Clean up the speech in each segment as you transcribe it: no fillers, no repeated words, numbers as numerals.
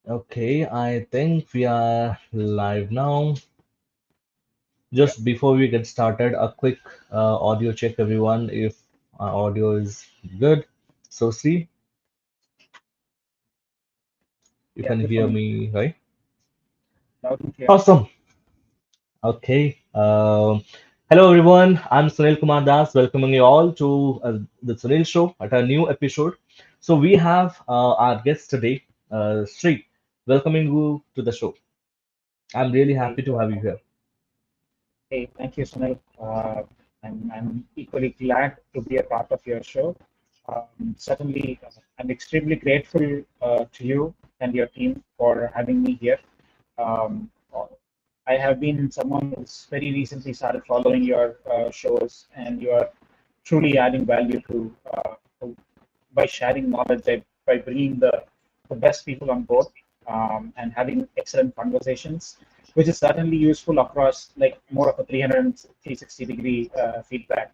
Okay, I think we are live now. Yeah, Just before we get started, a quick audio check, everyone, if our audio is good. So, see, you yeah, can good for hear me. me, right? Loud and clear. Awesome. Okay. Hello, everyone. I'm Sunil Kumar Das, welcoming you all to the Sunil Show at a new episode. So, we have our guest today, Sri, welcoming you to the show. I'm really Hey, happy to have you here. Thank you, Sunil. I'm equally glad to be a part of your show. Certainly, I'm extremely grateful to you and your team for having me here. Um, I have been someone who's very recently started following your shows, and you are truly adding value to by sharing knowledge, by bringing the best people on board, and having excellent conversations, which is certainly useful across like more of a 360-degree feedback,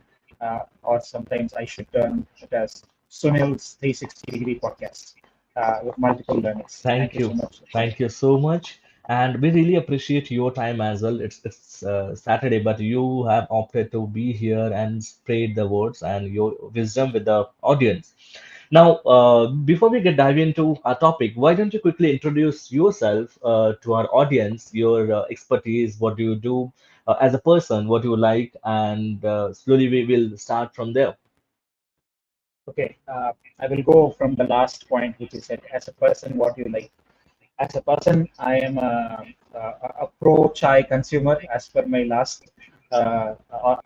or sometimes I should term it as Sunil's 360-degree podcast with multiple learnings. Thank Thank you so you. much, Sunil. Thank you so much. And we really appreciate your time as well. It's Saturday, but you have opted to be here and spread the words and your wisdom with the audience. Now, before we get dive into our topic, why don't you quickly introduce yourself to our audience, your expertise, what do you do as a person, what you like, and slowly we will start from there. Okay, I will go from the last point, which is that as a person, what you like. As a person, I am a pro chai consumer as per my last or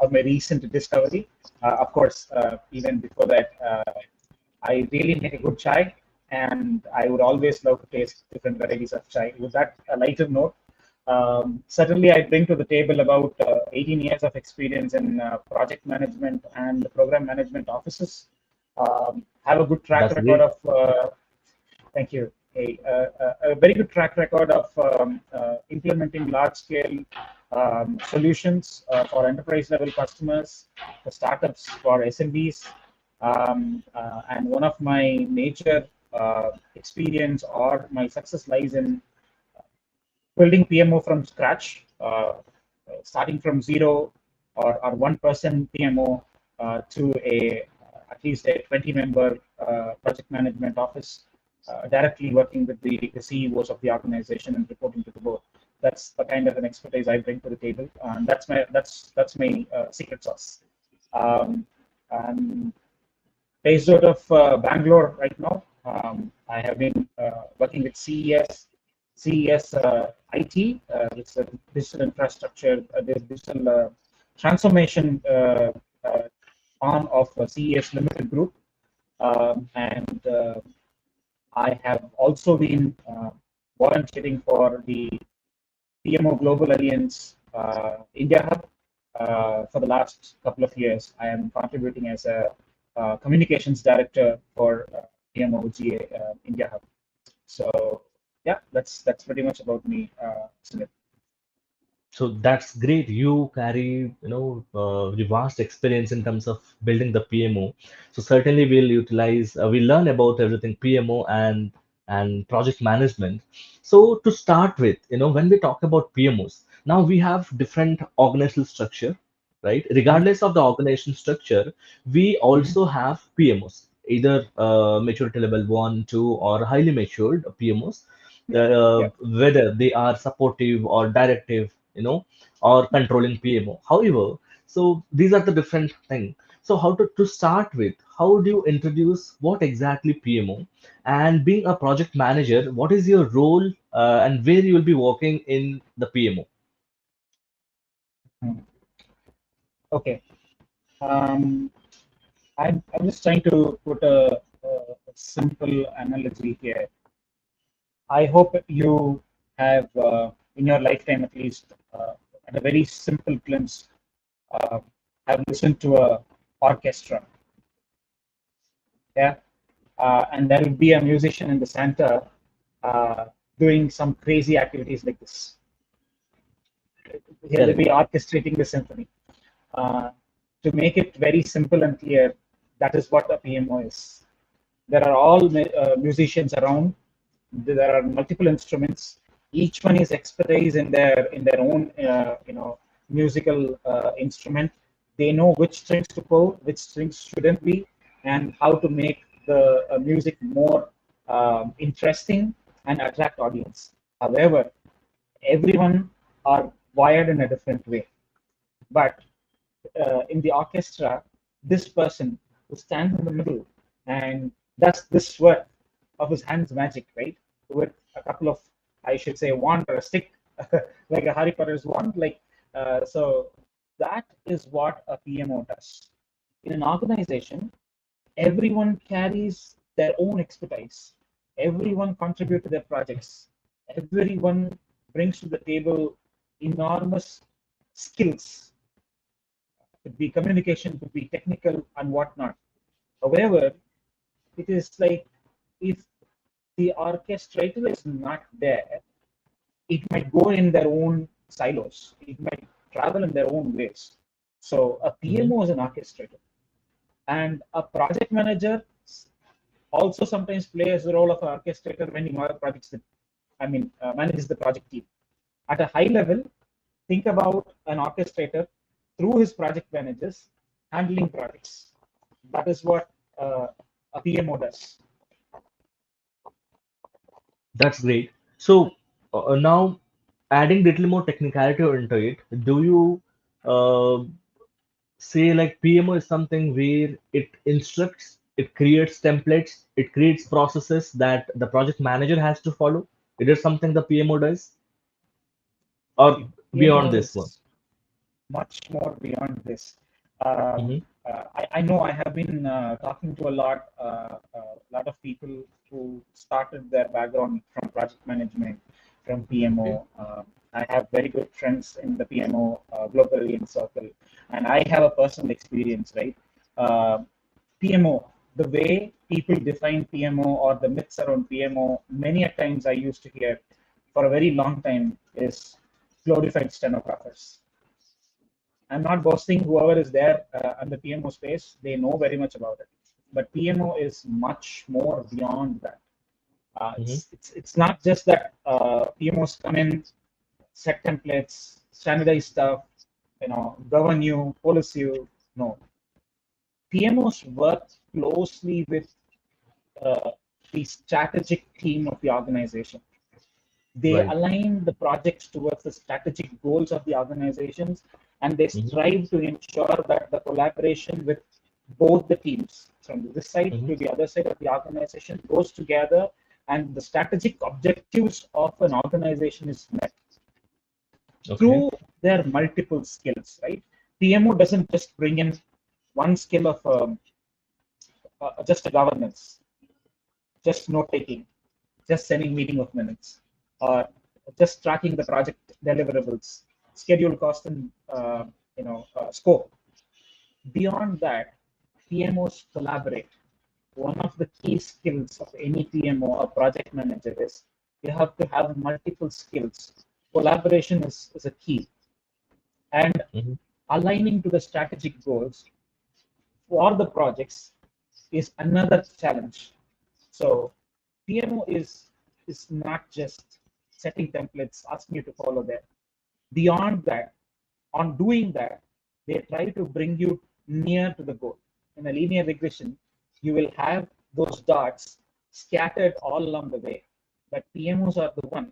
my recent discovery. Of course, even before that, I really make a good chai, and I would always love to taste different varieties of chai. With that lighter note, certainly I bring to the table about 18 years of experience in project management and program management offices. Have a good track That's record great. of Thank you. A very good track record of implementing large-scale solutions for enterprise-level customers, for startups, for SMBs. And one of my major experience or my success lies in building PMO from scratch, starting from zero or 1% PMO to at least a 20-member project management office, directly working with the CEOs of the organization and reporting to the board. That's the kind of an expertise I bring to the table, and that's my secret sauce. Um, I'm based out of Bangalore right now. I have been working with CES IT, which is a digital infrastructure, digital transformation uh, arm of CES Limited Group. And I have also been volunteering for the PMO Global Alliance India Hub for the last couple of years. I am contributing as a communications director for PMO GA India Hub. So yeah, that's pretty much about me, Sunil. So that's great. You carry, the vast experience in terms of building the PMO. So certainly we'll utilize, we'll learn about everything PMO and project management. So to start with, when we talk about PMOs, now we have different organizational structure, right? Mhm, Regardless of the organization structure, we mhm. also have PMOs, either maturity level one, two, or highly matured PMOs, Yeah. whether they are supportive or directive, or controlling PMO. However, so these are the different things. So how to start with, how do you introduce what exactly PMO? And being a project manager, what is your role and where you will be working in the PMO? Mhm. Okay. Um, I'm just trying to put a simple analogy here. I hope you have, in your lifetime at least, at a very simple glimpse, uh, have listened to a orchestra. Yeah, and there will be a musician in the center uh, doing some crazy activities like this. He'll be Correct. orchestrating the symphony. Uh, to make it very simple and clear, that is what a PMO is. There are all musicians around, there are multiple instruments. Each one is expertise in their own musical instrument. They know which strings to pull, which strings shouldn't be, and how to make the music more interesting and attract audience. However, everyone are wired in a different way. But in the orchestra, this person who stands in the middle and does this work of his hands magic, right? With a couple of, I should say, wand or a stick, like a Harry Potter's wand. So that is what a PMO does. In an organization, everyone carries their own expertise. Everyone contributes to their projects. Everyone brings to the table enormous skills. Could be communication, could be technical and whatnot. However, it is like if the orchestrator is not there, it might go in their own silos. It might travel in their own ways. So a Hmm. PMO is an orchestrator, and a project manager also sometimes plays the role of an orchestrator when he manages the project team. At a high level, think about an orchestrator through his project managers handling projects. That is what a PMO does. That's great. So now adding little more technicality into it, do you uh, say like PMO is something where it instructs, it creates templates, it creates processes that the project manager has to follow? It is something the PMO does, or See, beyond PMO this one? is much more beyond this. Hmm. I know I have been talking to lot of people who started their background from project management, from Okay. PMO. I have very good friends in the PMO globally in circle, and I have a personal experience, right? Uh, PMO, the way people define PMO or the myths around PMO, many a times I used to hear for a very long time is glorified stenographers. I'm not boasting. Whoever is there on the PMO space, they know very much about it. But PMO is much more beyond that. Hmm. It's not just that PMOs come in, set templates, standardize stuff, govern you, police you. No, PMOs work closely with uh, the strategic team of the organization. They Right. align the projects towards the strategic goals of the organizations, and they Hmm. strive to ensure that the collaboration with both the teams from this side Hmm. to the other side of the organization goes together, and the strategic objectives of an organization is met Okay. through their multiple skills, right? PMO doesn't just bring in one skill of just a governance, just note taking, just sending meeting of minutes, or just tracking the project deliverables, schedule, cost, and scope. Beyond that, PMOs collaborate. One of the key skills of any PMO or project manager is you have to have multiple skills. Collaboration is a key, and Hmm. aligning to the strategic goals for the projects is another challenge. So PMO is not just setting templates, asking you to follow them. Beyond that, on doing that, they try to bring you near to the goal. In a linear regression, you will have those dots scattered all along the way. But PMOs are the one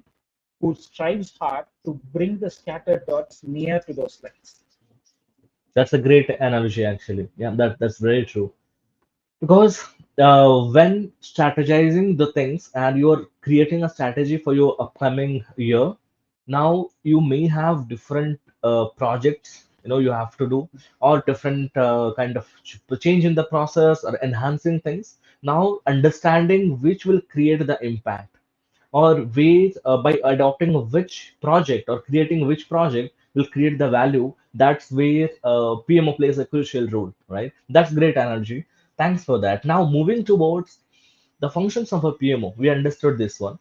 who strives hard to bring the scattered dots near to those lines. That's a great analogy, actually. Yeah, that's very true. Because when strategizing the things and you're creating a strategy for your upcoming year, now you may have different projects you have to do, or different kind of change in the process or enhancing things. Now understanding which will create the impact, or ways by adopting which project or creating which project will create the value. That's where PMO plays a crucial role, right? That's great energy. Thanks for that. Now moving towards the functions of a PMO, we understood this one.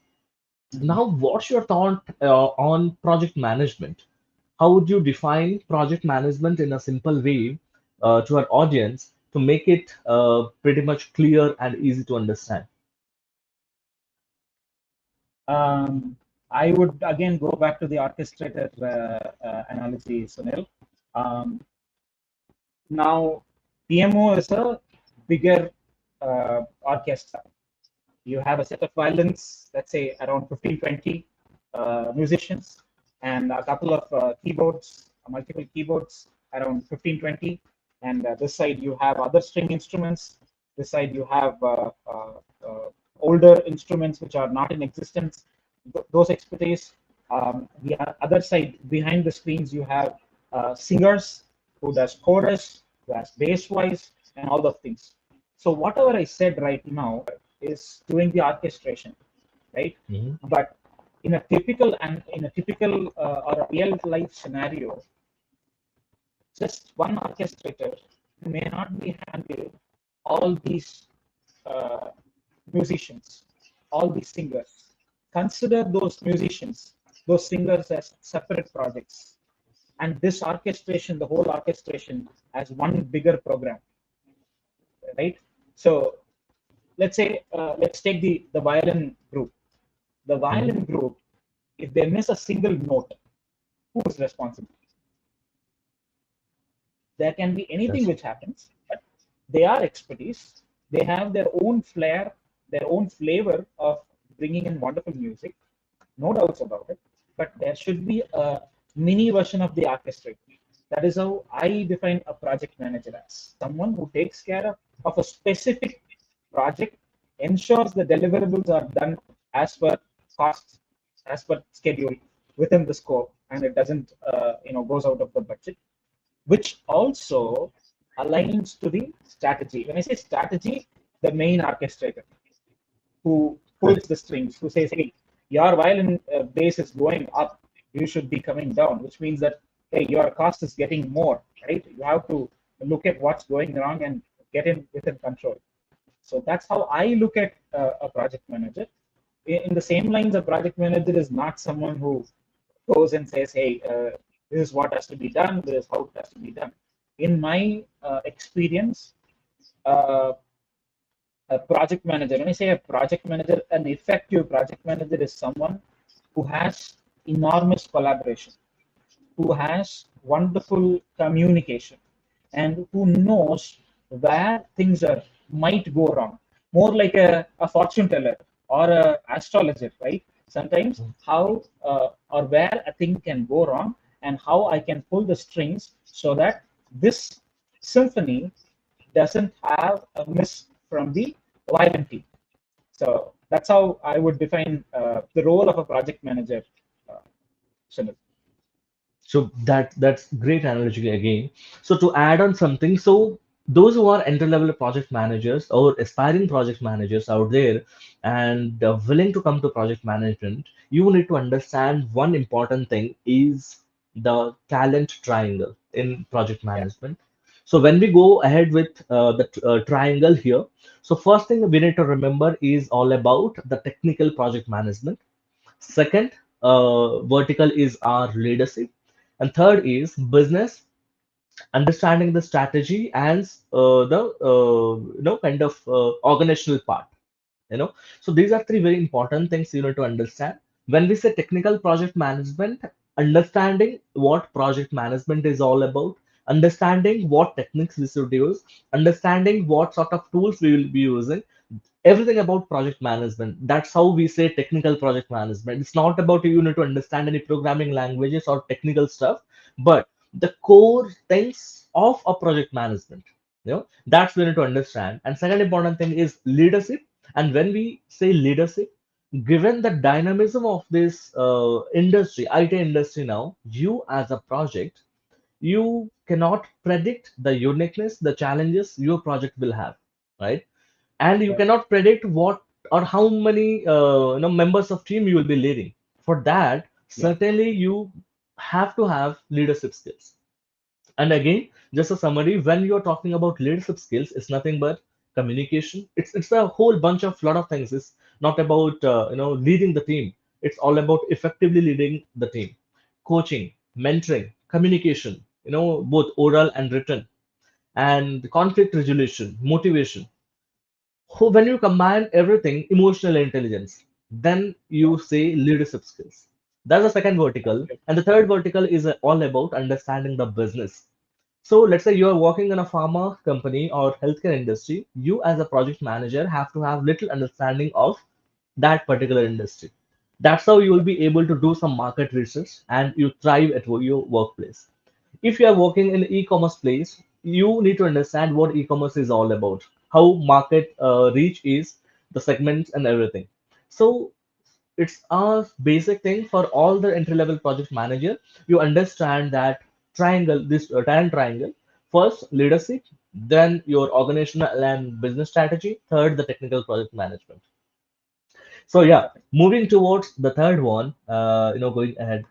Mhm. Now what's your thought on project management? How would you define project management in a simple way to our audience to make it pretty much clear and easy to understand? Um, I would again go back to the orchestrator analogy, Sunil. Um, Now, PMO is a bigger orchestra. You have a set of violins, let's say around 15, 20 musicians, and a couple of keyboards, multiple keyboards, around 15, 20. And this side you have other string instruments. This side you have older instruments which are not in existence. Those expertise. The other side, behind the screens, you have singers who does chorus, who has bass voice, and all those things. So whatever I said right now is doing the orchestration, right? Mhm. But in a typical or a real life scenario, just one orchestrator may not be handling all these uh, musicians, all these singers. Consider those musicians, those singers as separate projects, and this orchestration, the whole orchestration, as one bigger program, right? So let's take the violin group. The Mhm. violin group, if they miss a single note, who is responsible? There can be anything That's which happens, but they are expertise. They have their own flair, their own flavor of bringing in wonderful music, no doubts about it. But there should be a mini version of the orchestra. That is how I define a project manager as someone who takes care of a specific project, ensures the deliverables are done as per costs, as per schedule, within the scope, and it doesn't, goes out of the budget, which also aligns to the strategy. When I say strategy, the main orchestrator who pulls correct. the strings, who says, hey, your violin bass is going up, you should be coming down, which means that, hey, your cost is getting more, right? You have to look at what's going wrong and get in within control. So that's how I look at a project manager. In the same lines, a project manager is not someone who goes and says, hey, this is what has to be done, this is how it has to be done. In my experience, uh, a project manager, when I say a project manager, an effective project manager is someone who has enormous collaboration, who has wonderful communication, and who knows where things are might go wrong. More like a fortune teller or a astrologer, right? Sometimes how or where a thing can go wrong, and how I can pull the strings so that this symphony doesn't have a miss from the violin team. So that's how I would define the role of a project manager, uh, Sunil. So that's great analogy again. So to add on something, so those who are entry-level project managers or aspiring project managers out there and willing to come to project management, you need to understand one important thing is the talent triangle in project Yeah, management. So when we go ahead with the triangle here, so first thing we need to remember is all about the technical project management. Second, vertical is our leadership. And third is business, understanding the strategy and the kind of organizational part. You know, so these are three very important things you need to understand. When we say technical project management, understanding what project management is all about, understanding what techniques we should use, understanding what sort of tools we will be using, everything about project management. That's how we say technical project management. It's not about you need to understand any programming languages or technical stuff, but the core things of a project management. That's we need to understand. And second important thing is leadership. And when we say leadership, given the dynamism of this industry, IT industry now, you as a project, you cannot predict the uniqueness, the challenges your project will have, right? And you yeah, cannot predict what or how many members of team you will be leading. For that, yeah, certainly you have to have leadership skills. And again, just a summary, when you're talking about leadership skills, it's nothing but communication. It's a whole bunch of lot of things. It's not about leading the team. It's all about effectively leading the team. Coaching, mentoring, communication, both oral and written, and conflict resolution, motivation. When you combine everything, emotional intelligence. Then you say leadership skills. That's the second vertical. Absolutely. And the third vertical is all about understanding the business. So let's say you're working in a pharma company or healthcare industry. You as a project manager have to have little understanding of that particular industry. That's how you will be able to do some market research and you thrive at your workplace. If you are working in e-commerce place, you need to understand what e-commerce is all about, how market reach is, the segments and everything. So it's a basic thing for all the entry level project manager. You understand that triangle, this talent triangle. First leadership, then your organizational and business strategy, third the technical project management. So yeah, Perfect. moving towards the third one, going ahead.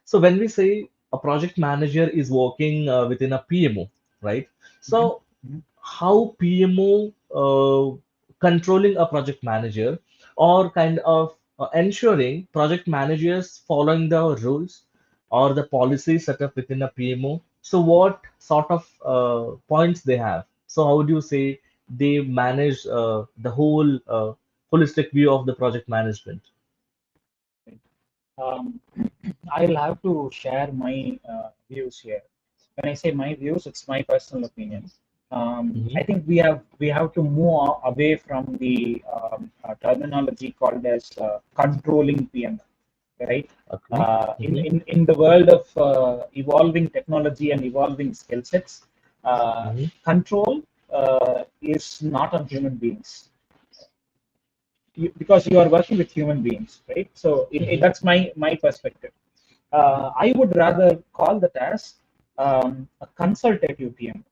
So when we say a project manager is working within a PMO, right? Mhm, So mhm. how PMO controlling a project manager or kind of ensuring project managers following the rules or the policies set up within a PMO. So what sort of points they have? So how would you say they manage the whole holistic view of the project management? Um, I'll have to share my views here. When I say my views, it's my personal opinion. Hmm. I think we have to move away from the terminology called as controlling PM, right? Okay. Hmm. In the world of evolving technology and evolving skill sets, Hmm. control is not on human beings because you are working with human beings, right? So Hmm. that's my perspective. I would rather call that as a consultative PM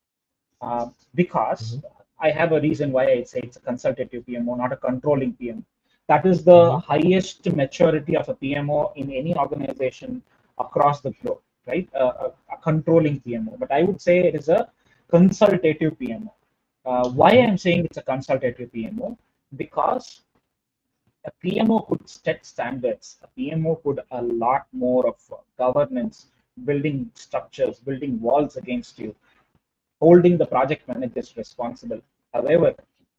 because Hmm. I have a reason why I say it's a consultative PMO, not a controlling PMO. That is the Hmm. highest maturity of a PMO in any organization across the globe, right? A controlling PMO. But I would say it is a consultative PMO. Why Okay. I'm saying it's a consultative PMO? Because a PMO could set standards. A PMO could a lot more of governance, building structures, building walls against you, holding the project managers responsible. However,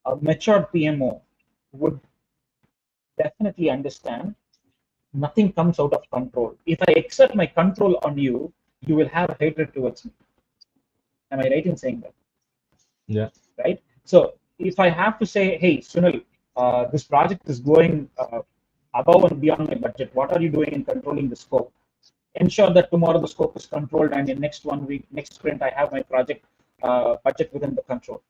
a mature PMO would definitely understand nothing comes out of control. If I exert my control on you, you will have hatred towards me. Am I right in saying that? Yeah. Right? So if I have to say, hey, Sunil, this project is going above and beyond my budget. What are you doing in controlling the scope? Ensure that tomorrow the scope is controlled and in next 1 week, next sprint, I have my project budget within the control.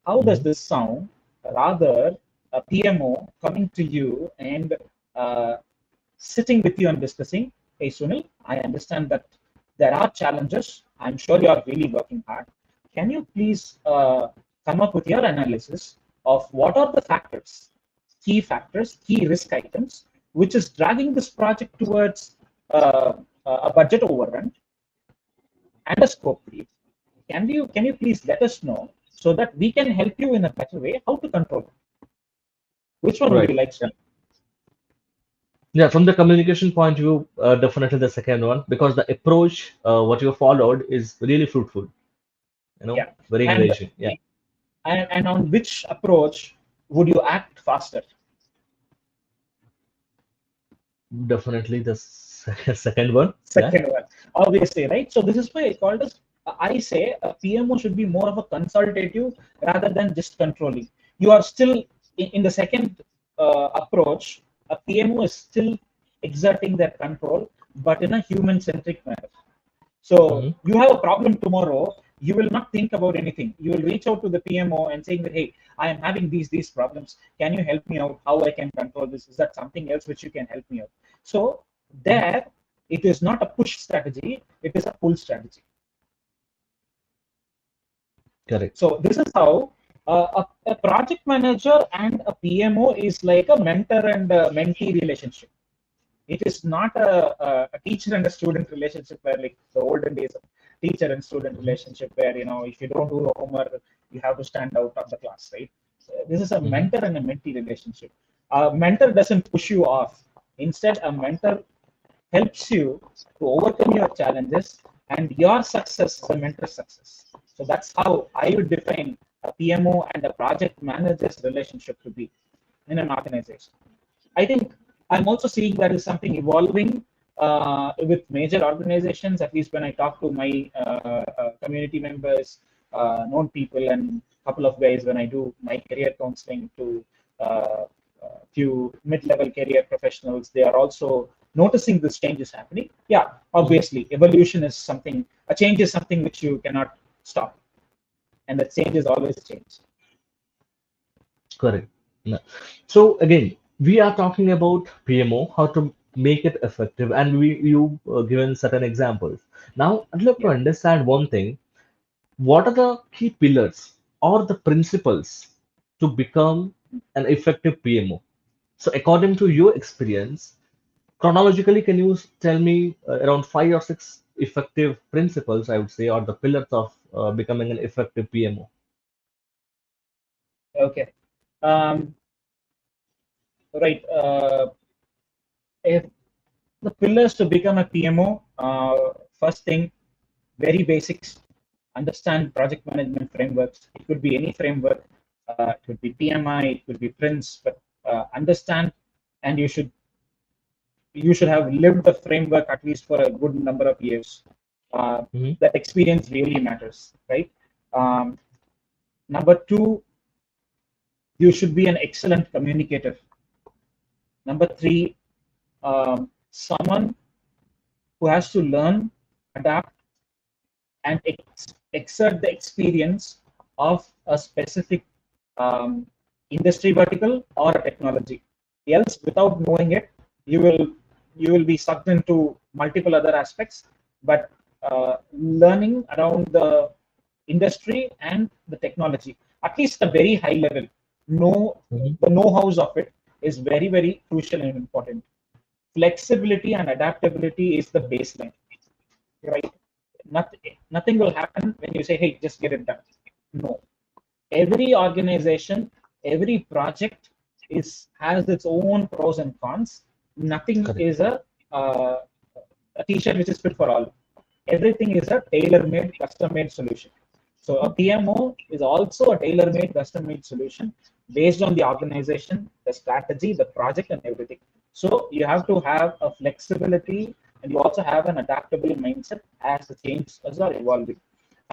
How does Hmm. this sound? Rather, a PMO coming to you and uh, sitting with you and discussing, hey, Sunil, I understand that there are challenges. I'm sure you are really working hard. Can you please come up with your analysis of what are the factors, key risk items, which is dragging this project towards uh, a budget overrun and a scope creep? Can you please let us know so that we can help you in a better way how to control it? Which one would Right. you like, Yeah. Sunil? Yeah. From the communication point of view, definitely the second one because the approach what you followed is really fruitful. Yeah. Very And encouraging. Yeah. and on which approach would you act faster? Definitely the second one. Yeah. Second one, obviously, right? So this is why I called us. I say a PMO should be more of a consultative rather than just controlling. You are still in the second approach. A PMO is still exerting their control, but in a human-centric manner. So Hmm. you have a problem tomorrow, you will not think about anything. You will reach out to the PMO and saying that, hey, I am having these problems. Can you help me out? How I can control this? Is that something else which you can help me out? So there, it is not a push strategy, it is a pull strategy. Correct. So this is how a project manager and a PMO is like a mentor and a mentee relationship. It is not a teacher and a student relationship where like the olden days of teacher and student Hmm. relationship where if you don't do the homework you have to stand out of the class, right? So this is a Hmm. mentor and a mentee relationship. A mentor doesn't push you off. Instead, a mentor helps you to overcome your challenges and your success is a mentor's success. So that's how I would define a PMO and a project manager's relationship to be in an organization. I think I'm also seeing that is something evolving with major organizations. At least when I talk to my community members, known people, and a couple of guys when I do my career counseling to few mid-level career professionals, they are also noticing this change is happening. Yeah, Mhm. obviously, evolution is something. A change is something which you cannot stop, and the change is always change. Correct. No. So again, we are talking about PMO, how to make it effective, and you given certain examples. Now, I'd love to Yeah. understand one thing. What are the key pillars or the principles to become an effective PMO? So, according to your experience, chronologically, can you tell me around five or six effective principles, I would say, or the pillars of becoming an effective PMO? Okay. Um, right. If the pillars to become a PMO, first thing, very basics, understand project management frameworks. It could be any framework, it could be PMI, it could be Prince, but understand, and you should have lived the framework at least for a good number of years. Uh, Hmm. that experience really matters, right? Um, Number two, you should be an excellent communicator. Number three, someone who has to learn, adapt, and exert the experience of a specific um, industry vertical or a technology. Else, without knowing it, you will you will be sucked into multiple other aspects. But learning around the industry and the technology, at least a very high level, know Hmm. the know-hows of it is very, very crucial and important. Flexibility and adaptability is the baseline, right? Nothing will happen when you say, hey, just get it done. No. Every organization, every project has its own pros and cons. Nothing Correct. is uh, a t-shirt which is fit for all. Everything is a tailor-made, custom-made solution. So a PMO is also a tailor-made, custom-made solution based on the organization, the strategy, the project, and everything. So you have to have a flexibility, and you also have an adaptable mindset as the changes are evolving.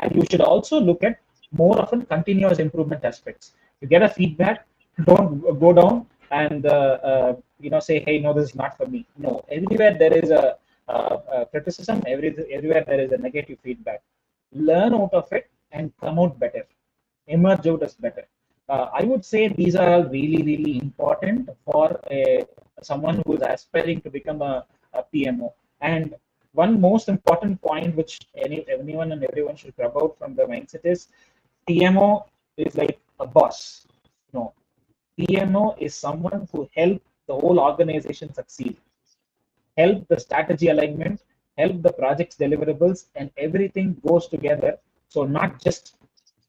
And you should also look at more often continuous improvement aspects. You get a feedback, don't go down and say, hey, no, this is not for me. No, everywhere there is a criticism, everywhere there is a negative feedback. Learn out of it and come out better, emerge out as better. I would say these are all really, really important for someone who is aspiring to become a PMO. And one most important point which anyone and everyone should grab out from the mindset is PMO is like a boss. No, PMO is someone who helps the whole organization succeed, help the strategy alignment, help the project's deliverables, and everything goes together. So not just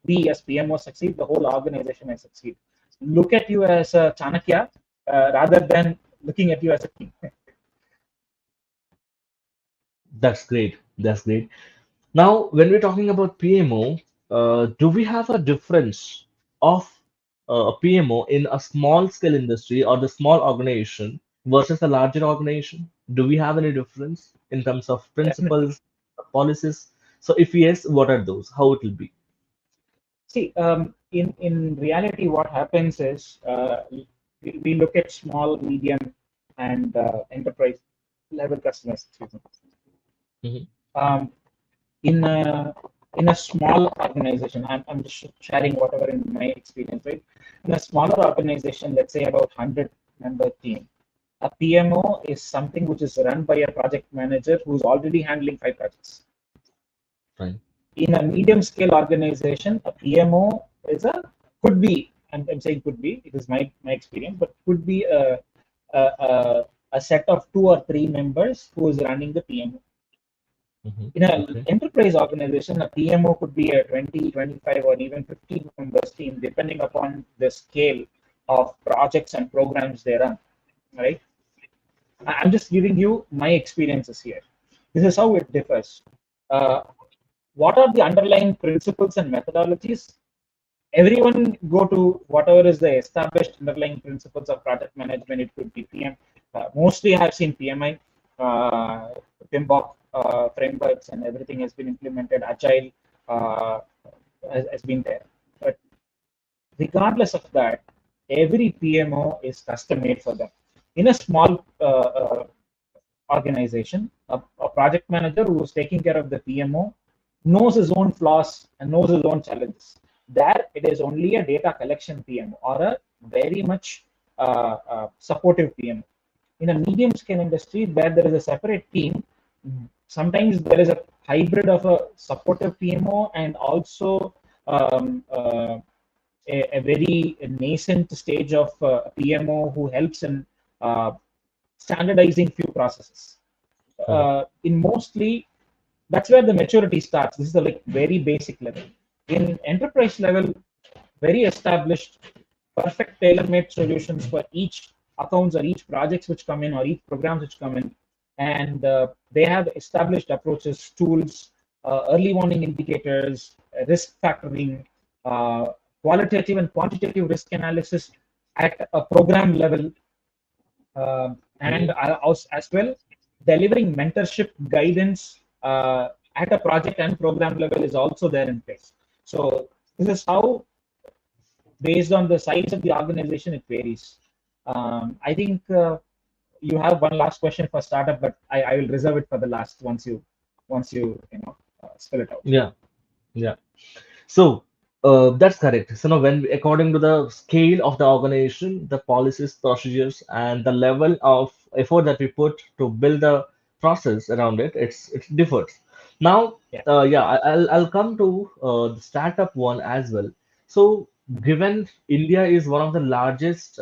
we as PMO succeed, the whole organization may succeed. Look at you as a Chanakya rather than looking at you as a team. That's great. That's great. Now, when we're talking about PMO, do we have a difference of a PMO in a small scale industry or the small organization versus a larger organization? Do we have any difference in terms of Definitely. principles, policies? So, if yes, what are those? How it will be? See, in reality, what happens is we look at small, medium, and enterprise level customers. Excuse me. Hmm. Um, in a small organization, I'm just sharing whatever in my experience, right? In a smaller organization, let's say about 100-member team, a PMO is something which is run by a project manager who's already handling 5 projects. Fine. In a medium scale organization, a PMO is could be, I'm saying could be, it is my experience, but could be a set of 2 or 3 members who is running the PMO. Hmm. In an Okay. enterprise organization, a PMO could be a 20, 25, or even 50 members team, depending upon the scale of projects and programs they run. Right? I'm just giving you my experiences here. This is how it differs. Uh, what are the underlying principles and methodologies? everyone go to whatever is the established underlying principles of project management. It could be PM. Mostly, I have seen PMI, PMBOK frameworks, and everything has been implemented. Agile uh, has been there. But regardless of that, every PMO is custom made for them. In a small organization, a project manager who is taking care of the PMO knows his own flaws and knows his own challenges. There, it is only a data collection PMO or a very much supportive PMO. In a medium scale industry where there is a separate team, sometimes there is a hybrid of a supportive PMO and also a very nascent stage of PMO who helps in uh, standardizing few processes. Correct. In mostly, that's where the maturity starts. This is the like very basic level. In enterprise level, very established, perfect tailor-made solutions for each accounts or each projects which come in or each programs which come in, and they have established approaches, tools, early warning indicators, risk factoring, uh, qualitative and quantitative risk analysis at a program level, and Mhm. as well delivering mentorship guidance at a project and program level is also there in place. So this is how, based on the size of the organization, it varies. I think you have one last question for startup, but I will reserve it for the last once you spell it out. Yeah, yeah. So that's correct. So now, when according to the scale of the organization, the policies, procedures, and the level of effort that we put to build the process around it, it differs. Now, Yeah. yeah, I'll come to the startup one as well. So, given India is one of the largest,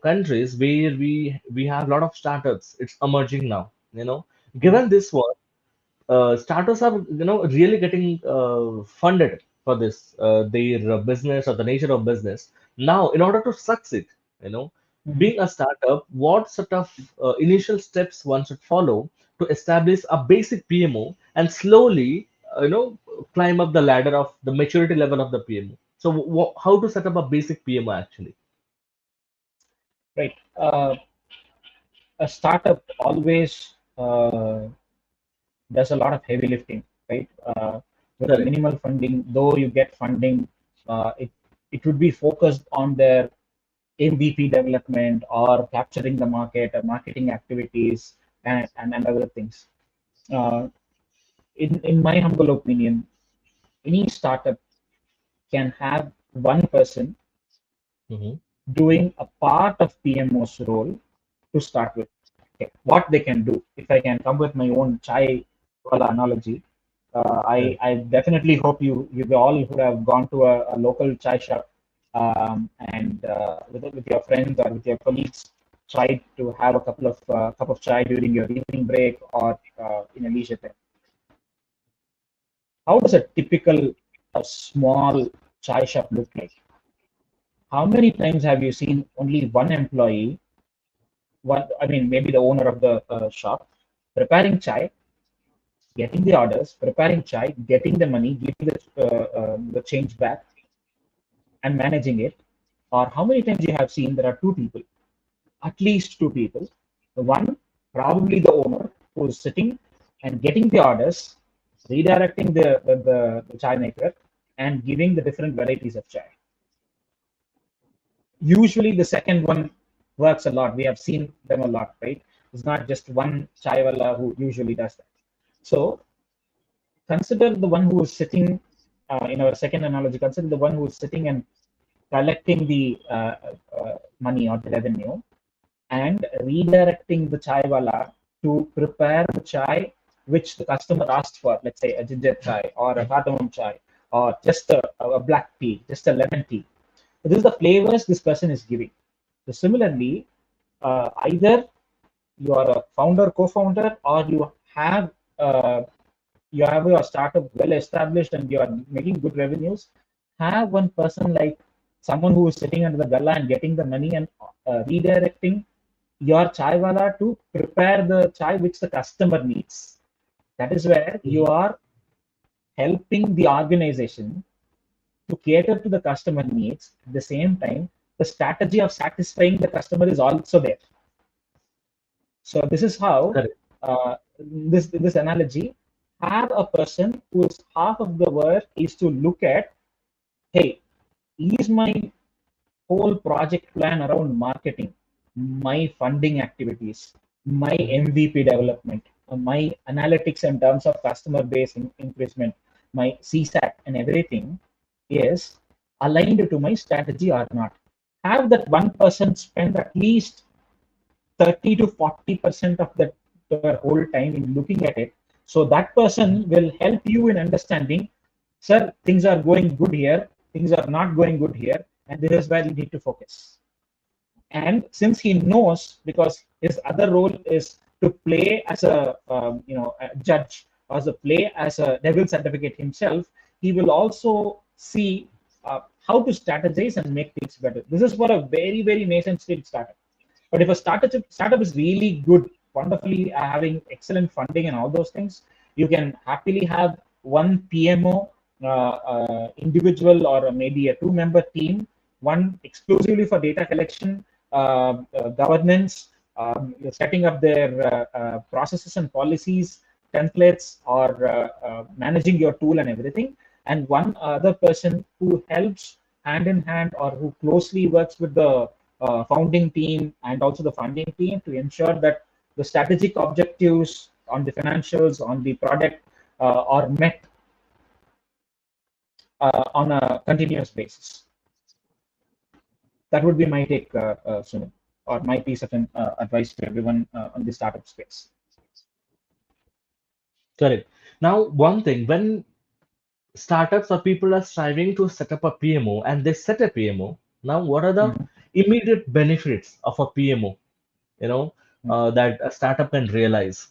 countries where we have a lot of startups, it's emerging now. Mhm. Given this one, startups are really getting funded for this their business or the nature of business. Now, in order to succeed, you know Mhm. being a startup, what sort of initial steps one should follow to establish a basic PMO and slowly climb up the ladder of the maturity level of the PMO? So how to set up a basic PMO actually? Right. A startup always does a lot of heavy lifting, right? With a Correct. minimal funding, though you get funding, it would be focused on their MVP development or capturing the market or marketing activities and other things. Uh, in my humble opinion, any startup can have one person Hmm. doing a part of PMO's role to start with. Okay, what they can do, if I can come with my own chai wala analogy, Correct. I definitely hope you all would have gone to a local chai shop and with your friends or with your colleagues tried to have a couple of cup of chai during your evening break or in a leisure time. How does a typical small chai shop look like? How many times have you seen only one employee, one, I mean, maybe the owner of the shop, preparing chai, getting the orders, preparing chai, getting the money, giving the change back, and managing it? Or how many times you have seen there are two people, at least two people, the one probably the owner who is sitting and getting the orders, redirecting the chai maker, and giving the different varieties of chai. Usually the second one works a lot. We have seen them a lot, right? It's not just one chai wala who usually does that. So consider the one who is sitting in our second analogy. Consider the one who is sitting and collecting the money or the revenue and redirecting the chai wala to prepare the chai which the customer asked for. Let's say a ginger chai or a cardamom chai or just a black tea, just a lemon tea. So this is the flavors this person is giving. So similarly, either you are a founder, co-founder, or uh, you have your startup well established and you are making good revenues. Have one person like someone who is sitting under the gala and getting the money and redirecting your chai wala to prepare the chai which the customer needs. That is where you Hmm. are helping the organization to cater to the customer needs. At the same time, the strategy of satisfying the customer is also there. So this is how Correct. this analogy, have a person whose half of the work is to look at, hey, is my whole project plan around marketing, my funding activities, my Mm-hmm. MVP development, my analytics in terms of customer base increasement, my CSAT and everything is aligned to my strategy or not. Have that one person spend at least 30 to 40% of their whole time in looking at it. So that Mm-hmm. person will help you in understanding, sir, things are going good here, things are not going good here, and this is where you need to focus. And since he knows, because his other role is to play as a judge, or to play as a devil's advocate himself, he will also see how to strategize and make things better. This is for a very, very nascent stage startup. But if a startup is really good, wonderfully having excellent funding and all those things, you can happily have one PMO individual, or maybe a two-member team, one exclusively for data collection, governance, setting up their processes and policies, templates, or managing your tool and everything, and one other person who helps hand in hand, or who closely works with the founding team and also the funding team to ensure that the strategic objectives on the financials, on the product, are met on a continuous basis. That would be my take, Sunil, or my piece of advice to everyone on the startup space. Correct. Now, one thing, when startups or people are striving to set up a PMO and they set a PMO, now what are the Mhm. immediate benefits of a PMO, you know, Mhm. that a startup can realize?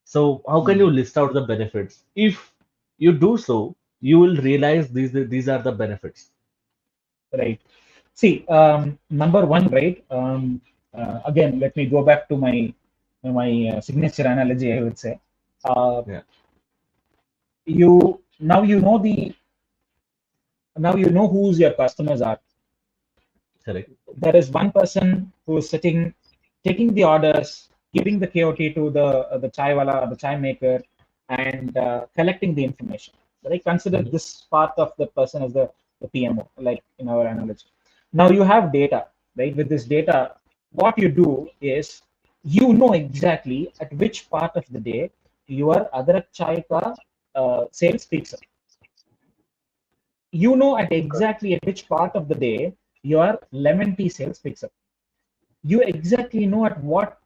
So, how can Mhm. you list out the benefits? If you do so, you will realize these are the benefits. Right. See, number one, right? Again, let me go back to my signature analogy. I would say, uh, Yeah, you now you know the now you know who's your customers are. correct. There is one person who is sitting, taking the orders, giving the KOT to the chai wala, or the chai maker, and collecting the information. Right? Consider Mhm. this part of the person as the PMO, like in our analogy. Now you have data, right? With this data, what you do is you know exactly at which part of the day your Adrak chai ka sales peaks up. You know at exactly at which part of the day your lemon tea sales picks up. You exactly know at what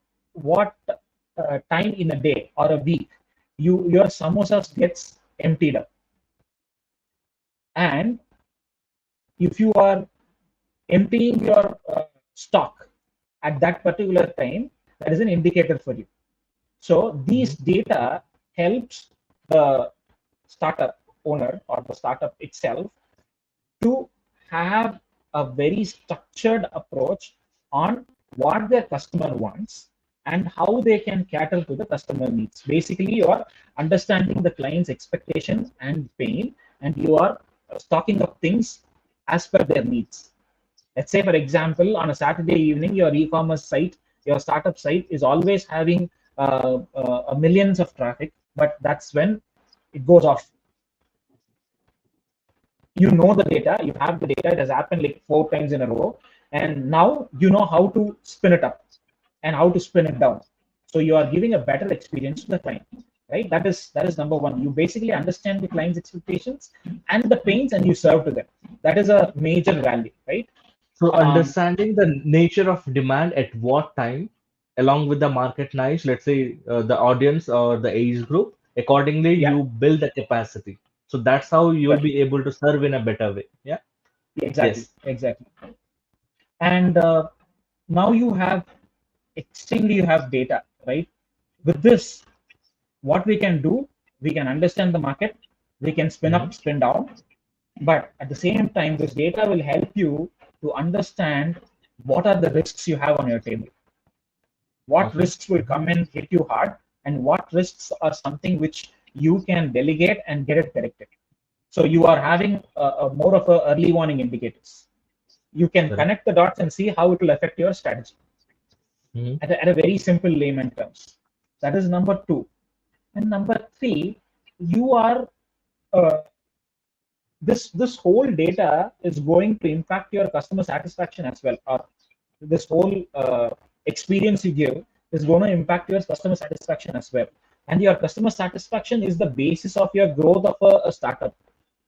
time in a day or a week your samosas gets emptied up. And if you are emptying your stock at that particular time, that is an indicator for you. So Mhm. these data helps the startup owner or the startup itself to have a very structured approach on what their customer wants and how they can cater to the customer needs. Basically, you are understanding the client's expectation and pain, and you are stocking up things as per their needs. Let's say, for example, on a Saturday evening, your e-commerce site, your startup site is always having millions of traffic, but that's when it goes off. You know the data, you have the data, it has happened like 4 times in a row, and now you know how to spin it up and how to spin it down. So you are giving a better experience to the client, right? That is number one. You basically understand the client's expectations and the pains, and you serve to them. That is a major value, right? So, um, understanding the nature of demand at what time, along with the market niche, let's say the audience or the age group, accordingly, yeah, you build the capacity. So that's how you will correct. be able to serve in a better way. Yeah. Exactly, Yes. exactly. And now you have extremely, you have data, right? With this, what we can do, we can understand the market, we can spin Hmm. up, spin down, but at the same time, this data will help you to understand what are the risks you have on your table, what Okay. risks will come and hit you hard, and what risks are something which you can delegate and get it corrected. So you are having a more of a early warning indicators. You can Correct. connect the dots and see how it will affect your strategy Hmm. at a very simple layman terms. That is number two. And number three, you are uh, this whole data is going to impact your customer satisfaction as well. Or this whole experience you give is going to impact your customer satisfaction as well. And your customer satisfaction is the basis of your growth of a startup,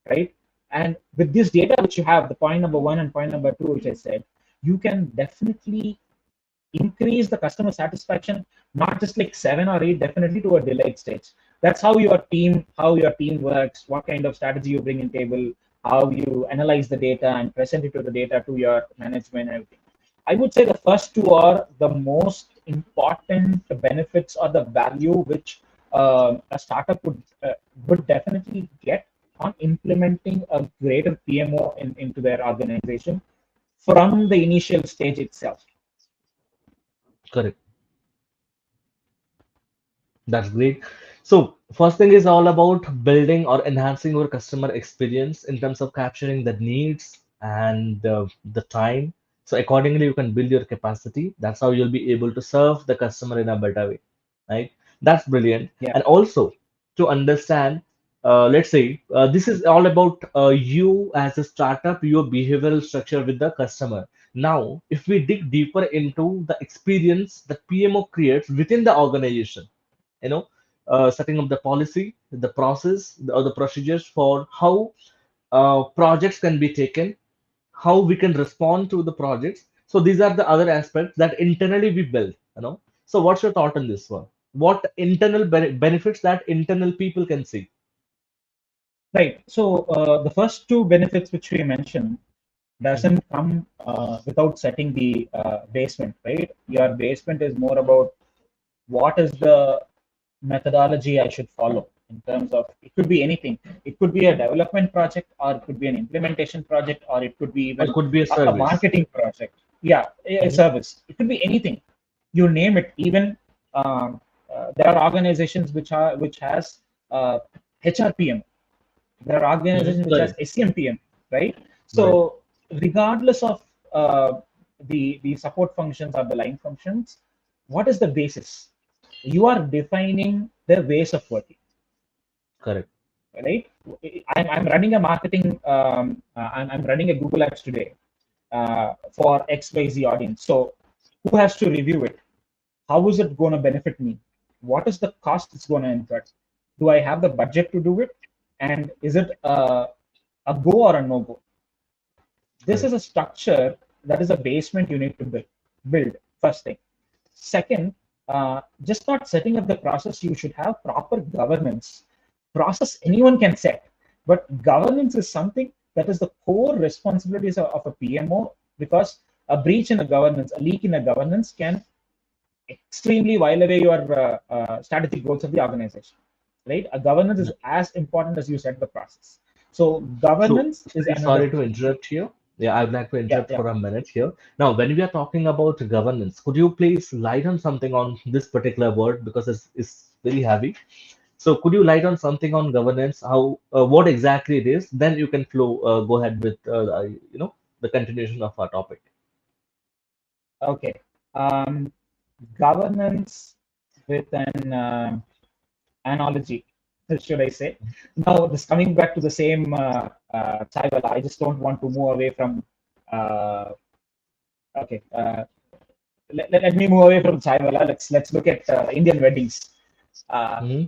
right? And with this data which you have, the point number one and point number two, which I said, you can definitely increase the customer satisfaction, not just like 7 or 8, definitely to a delight stage. That's how your team works, what kind of strategy you bring in table, how you analyze the data and present it to the data to your management and everything. I would say the first two are the most important benefits or the value which a startup would definitely get on implementing a greater PMO into their organization from the initial stage itself. Correct. That's great. So, first thing is all about building or enhancing your customer experience in terms of capturing the needs and the time. So, accordingly, you can build your capacity. That's how you'll be able to serve the customer in a better way, right? That's brilliant. Yeah. And also to understand, let's say this is all about you as a startup, your behavioral structure with the customer. Now, if we dig deeper into the experience that PMO creates within the organization, you know setting up the policy, the process, or the procedures for how projects can be taken, how we can respond to the projects. So these are the other aspects that internally we build, so what's your thought on this one? What internal benefits that internal people can see? Right. So the first two benefits which we mentioned Mhm. doesn't come without setting the basement, right? Your basement is more about what is the methodology I should follow in terms of, it could be anything. It could be a development project, or it could be an implementation project, or it could be Or even could be a a service. marketing project. Yeah, a Mhm. service. It could be anything. You name it. Even there are organizations which has HRPM. There are Mhm. organizations which has Correct. SCMPM, right? Right. So regardless of the support functions or the line functions, what is the basis? You are defining the ways of working, Correct. right? I'm running a marketing, I'm running a Google Ads today for XYZ audience. So who has to review it? How is it going to benefit me? What is the cost it's going to incur? Do I have the budget to do it? And is it a go or a no go? This is Correct. a structure, that is a basement you need to build, first thing. Second, just not setting up the process, you should have proper governance. Process anyone can set, but governance is something that is the core responsibilities of a PMO, because a breach in a governance, a leak in a governance can extremely while away your strategic goals of the organization, right? A governance is as important as you set the process. So So, governance is very another sorry to thing. interrupt here. Yeah, I'd like to Yeah, interrupt yeah. for a minute here. Now, when we are talking about governance, could you please light on something on this particular word because it's very heavy. So, could you light on something on governance? How, what exactly it is? Then you can go ahead with, the continuation of our topic. Okay. Um, Governance with an analogy, should I say? Now, this coming back to the same chai wala, I just don't want to move away from. Uh, okay, let me move away from chai wala. Let's look at Indian weddings. Uh, Hmm.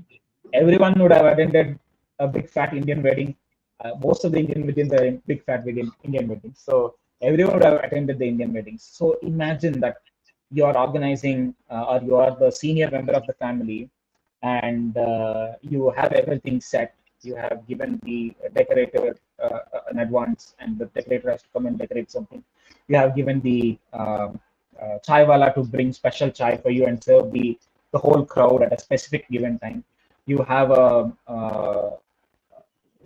Everyone would have attended a big fat Indian wedding. Most of the Indian weddings are big fat Indian weddings. So everyone would have attended the Indian weddings. So imagine that you are organizing, or you are the senior member of the family, and you have everything set. You have given the decorator an advance, and the decorator has to come and decorate something. You have given the chai wala to bring special chai for you and serve the whole crowd at a specific given time. You have a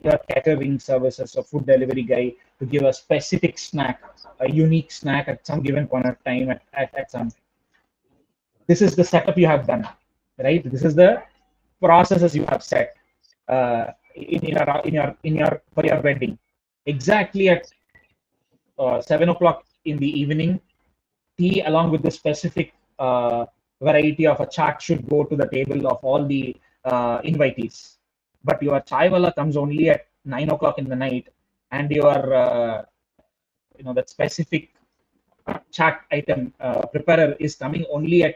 your catering services, a food delivery guy to give a specific snack, a unique snack at some given point of time at some. This is the setup you have done, right? This is the processes you have set. in your for your wedding, exactly at 7 o'clock in the evening, tea along with the specific variety of a chart should go to the table of all the invitees. But your chai wala comes only at 9 o'clock in the night, and your that specific chart item preparer is coming only at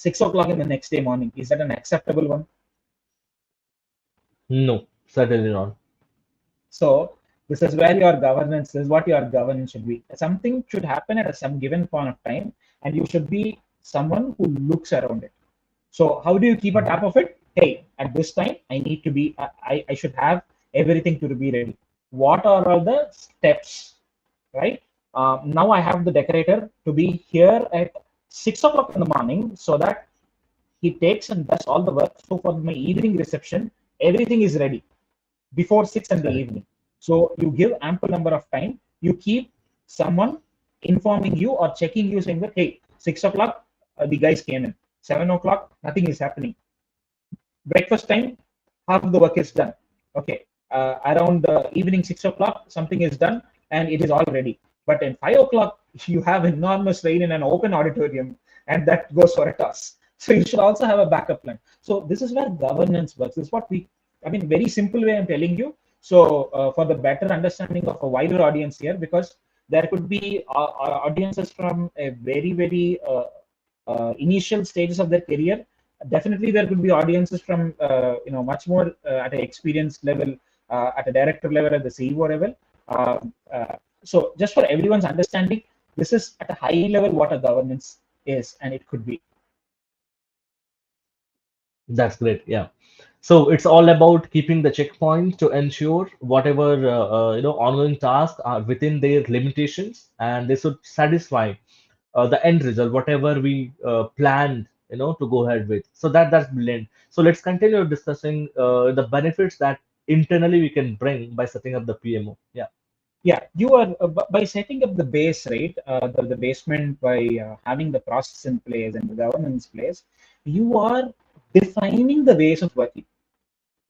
6 o'clock in the next day morning. Is that an acceptable one? No, certainly not. So this is where your governance this is what your governance should be. Something should happen at some given point of time, and you should be someone who looks around it. So how do you keep a Mhm. tap of it? Hey, at this time, I need to be, I should have everything to be ready. What are all the steps, right? Now I have the decorator to be here at 6 o'clock in the morning so that he takes and does all the work. So for my evening reception, everything is ready before 6 in the Correct. evening. So you give ample number of time. You keep someone informing you or checking you saying that, hey, 6 o'clock, the guys came in. 7 o'clock, nothing is happening. Breakfast time, half of the work is done. Okay. Around evening 6 o'clock, something is done and it is all ready. But in 5 o'clock, you have enormous rain in an open auditorium, and that goes for a toss. So you should also have a backup plan. So this is where governance works. This is what I mean, very simple way I'm telling you. So for the better understanding of a wider audience here, because there could be audiences from a very initial stages of their career. Definitely there could be audiences from much more at an experienced level, at a director level, at the CEO level. uh, uh, so just for everyone's understanding, this is at a high level what a governance is and it could be. That's great. Yeah. So it's all about keeping the checkpoint to ensure whatever ongoing tasks are within their limitations, and they should satisfy the end result, whatever we planned, to go ahead with. So that's brilliant. So let's continue discussing the benefits that internally we can bring by setting up the PMO. Yeah. Yeah, you are by setting up the base, right? The basement, by having the process in place and the governance place, you are defining the ways of working.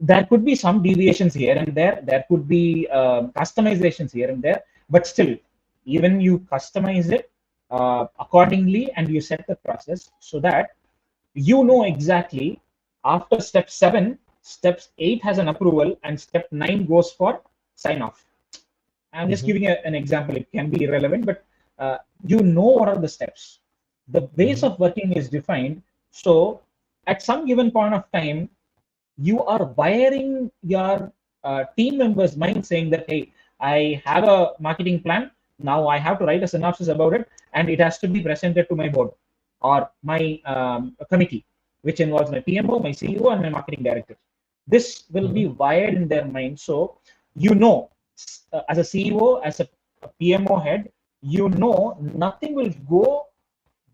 There could be some deviations here and there. There could be customizations here and there, but still, even you customize it accordingly and you set the process so that you know exactly after step 7, steps 8 has an approval and step 9 goes for sign off. I'm just Hmm. giving an example. It can be irrelevant, but you know what are the steps. The ways Hmm. of working is defined. So at some given point of time, you are wiring your team members' mind saying that, hey, I have a marketing plan. Now I have to write a synopsis about it, and it has to be presented to my board or my committee, which involves my PMO, my CEO, and my marketing director. This will be Hmm. wired in their mind. So, as a CEO, as a PMO head, nothing will go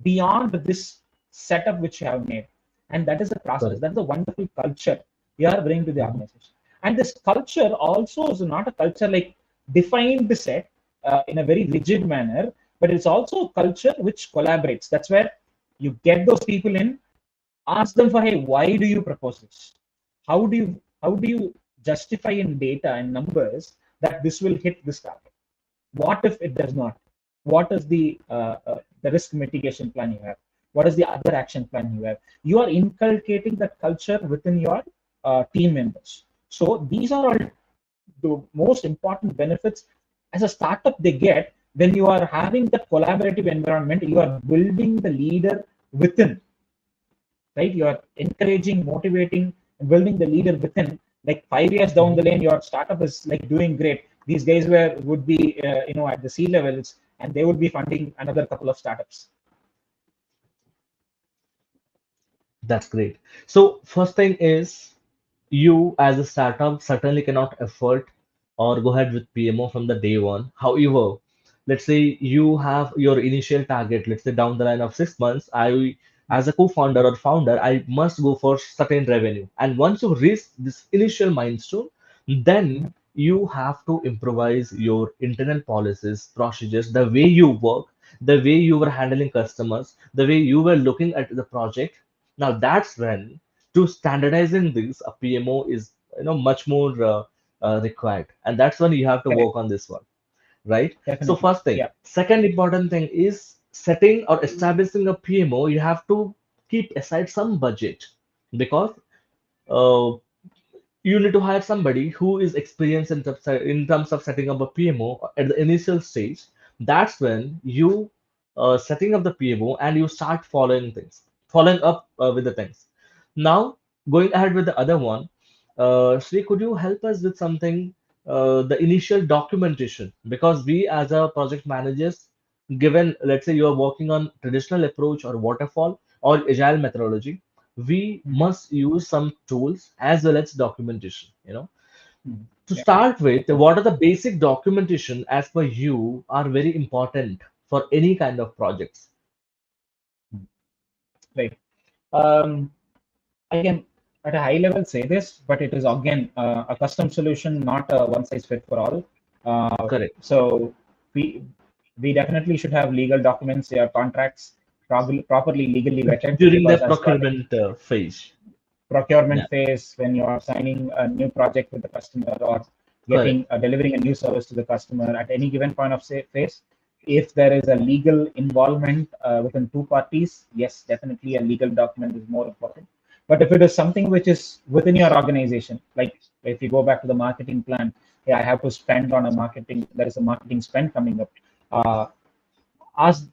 beyond this setup which you have made. And that is the process. Correct. That's the wonderful culture you are bringing to the Hmm. organization. And this culture also is not a culture like defined set in a very rigid manner, but it's also a culture which collaborates. That's where you get those people in, ask them for, hey, why do you propose this? How do you justify in data and numbers that this will hit this target? What if it does not? What is the risk mitigation plan you have? What is the other action plan you have? You are inculcating that culture within your team members. So these are all the most important benefits as a startup they get when you are having that collaborative environment. You are building the leader within, right? You are encouraging, motivating, and building the leader within. Like 5 years down Hmm. the lane, your startup is like doing great. These guys would be at the C levels, and they would be funding another couple of startups. That's great. So first thing is, you as a startup certainly cannot afford or go ahead with PMO from the day one. However, let's say you have your initial target, let's say down the line of 6 months, I as a co-founder or founder, I must go for certain revenue. And once you reach this initial milestone, then Mhm. you have to improvise your internal policies, procedures, the way you work, the way you were handling customers, the way you were looking at the project. Now that's when, to standardizing this, a PMO is much more required, and that's when you have to Correct. work on this one, right? So Definitely. first thing. Yeah. Second important thing is setting or establishing a PMO. You have to keep aside some budget because uh, you need to hire somebody who is experienced in terms of setting up a PMO at the initial stage. That's when you setting up the PMO and you start following up with the things. Now, going ahead with the other one, Sri, could you help us with something, the initial documentation? Because we as a project managers, given let's say you are working on traditional approach or waterfall or agile methodology, we Mhm. must use some tools as well as documentation. Mhm. To Yeah. start with, what are the basic documentation as per you are very important for any kind of projects? Mhm. Right. Um, I can, at a high level, say this, but it is again a custom solution, not a one size fit for all. Correct. So we we definitely should have legal documents, their contracts properly legally vetted, During the because as part of procurement phase. procurement Yeah, phase, when you are signing a new project with the customer or correct. getting delivering a new service to the customer at any given point of phase, if there is a legal involvement within two parties, yes, definitely a legal document is more important. But if it is something which is within your organization, like if you go back to the marketing plan, yeah, I have to spend on a marketing, there is a marketing spend coming up. Uh, as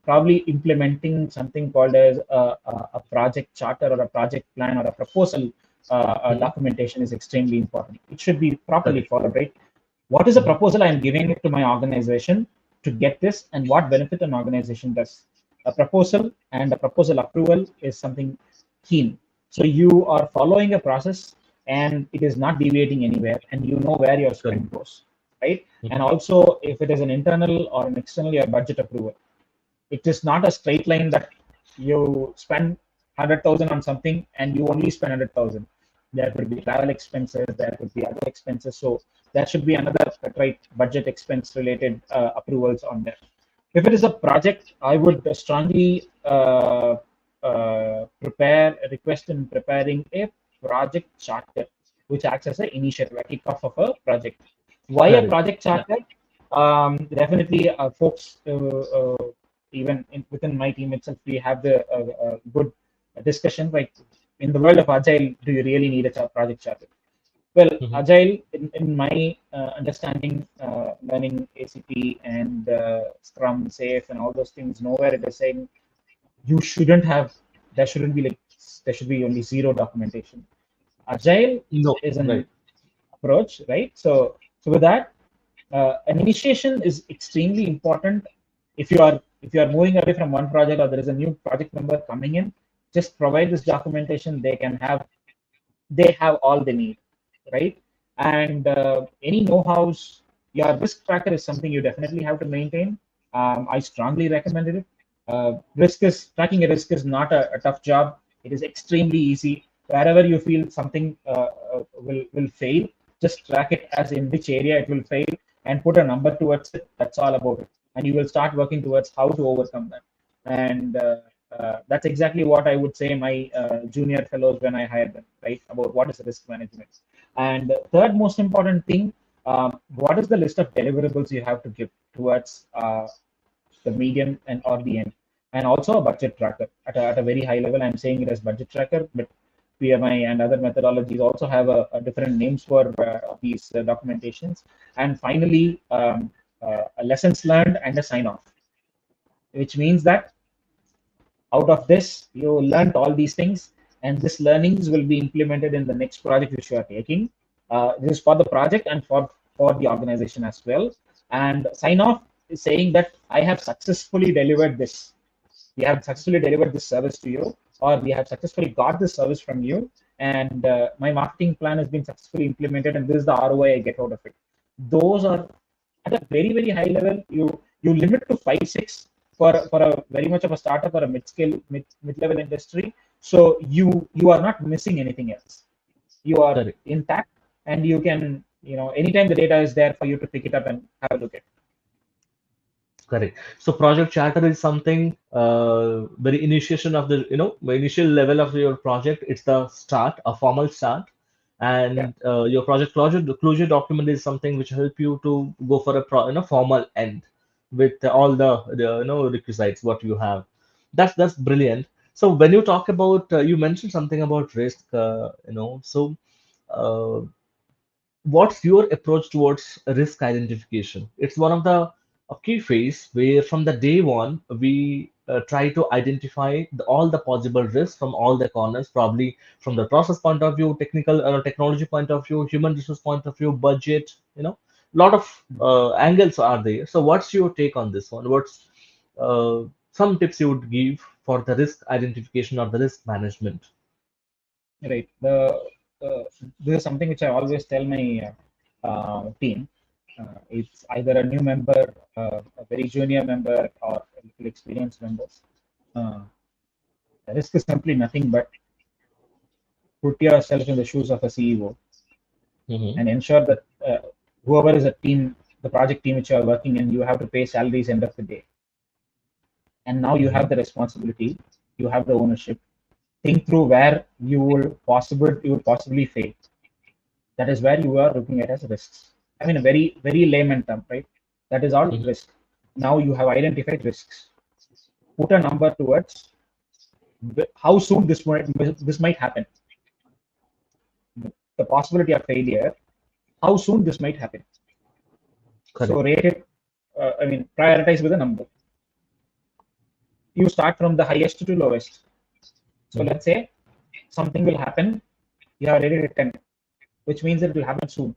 probably implementing something called as a project charter or a project plan or a proposal Mhm. documentation is extremely important. It should be properly Correct. followed, right? What is a Mhm. proposal I am giving it to my organization to get this, and what benefit an organization does? A proposal and a proposal approval is something keen. So you are following a process, and it is not deviating anywhere, and you know where your Correct. spend goes, right? And Mhm. also, if it is an internal or an external, your budget approval, it is not a straight line that you spend 100,000 on something and you only spend 100,000. There could be travel expenses, there could be other expenses. So there should be another right budget expense related approvals on there. If it is a project, I would strongly request in preparing a project charter, which acts as an initiative, a kickoff of a project. Why a Correct. project Yeah. charter? Definitely, folks, even within my team itself, we have the good discussion. Like in the world of agile, do you really need a project charter? Well, Mhm. agile, in my understanding, learning ACP and Scrum, Safe, and all those things, nowhere it is saying you shouldn't have. There shouldn't be like there should be only zero documentation. Agile No. is Right. an approach, right? So with that, an initiation is extremely important. If you are moving away from one project or there is a new project member coming in, just provide this documentation. They have all they need, right? And any know-hows, your risk tracker is something you definitely have to maintain. I strongly recommended it. Risk is tracking a risk is not a tough job. It is extremely easy. Wherever you feel something will fail, just track it as in which area it will fail and put a number towards it. That's all about it, and you will start working towards how to overcome that. And that's exactly what I would say my junior fellows when I hire them, right? About what is risk management. And third most important thing, what is the list of deliverables you have to give towards the medium and or the end, and also a budget tracker at a very high level. I'm saying it as budget tracker, but PMI and other methodologies also have a different names for these documentations. And finally, a lessons learned and a sign off, which means that out of this you learned all these things, and this learnings will be implemented in the next project which you are taking. This is for the project and for the organization as well. And sign off is saying that I have successfully delivered this, we have successfully delivered this service to you, or we have successfully got this service from you, and my marketing plan has been successfully implemented, and this is the ROI I get out of it. Those are at a very very high level. You limit to 5 6 for a very much of a startup or a mid-scale mid-level industry. So you are not missing anything else. You are Correct. intact, and you can, anytime the data is there for you to pick it up and have a look at. Correct. So project charter is something very initiation of the the initial level of your project. It's the start, a formal start, Yeah. and your project closure document is something which help you to go for a formal end with all the requisites what you have. That's brilliant. So when you talk about you mentioned something about risk, so uh, what's your approach towards risk identification? It's one of the key phase where from the day one we try to identify all the possible risks from all the corners, probably from the process point of view, technical technology point of view, human resource point of view, budget. Lot of angles are there. So what's your take on this one? What's uh, some tips you would give for the risk identification or the risk management? Right. Uh, this is something which I always tell my team. It's either a new member, a very junior member, or a little experienced members. Uh, Risk is simply nothing but put yourself in the shoes of a CEO Mm-hmm. and ensure that whoever is a team, the project team which you are working in, you have to pay salaries end of the day. And now you Mm-hmm. have the responsibility, you have the ownership. Think through where you would possibly fail. That is where you are looking at as risks. I mean, a very layman term, right? That is all Mm-hmm. risk. Now you have identified risks. Put a number towards how soon this might happen. The possibility of failure, how soon this might happen. So Correct. rate it. I mean, prioritize with a number. You start from the highest to lowest. So Mm-hmm. let's say something will happen. You have rated it 10, which means it will happen soon.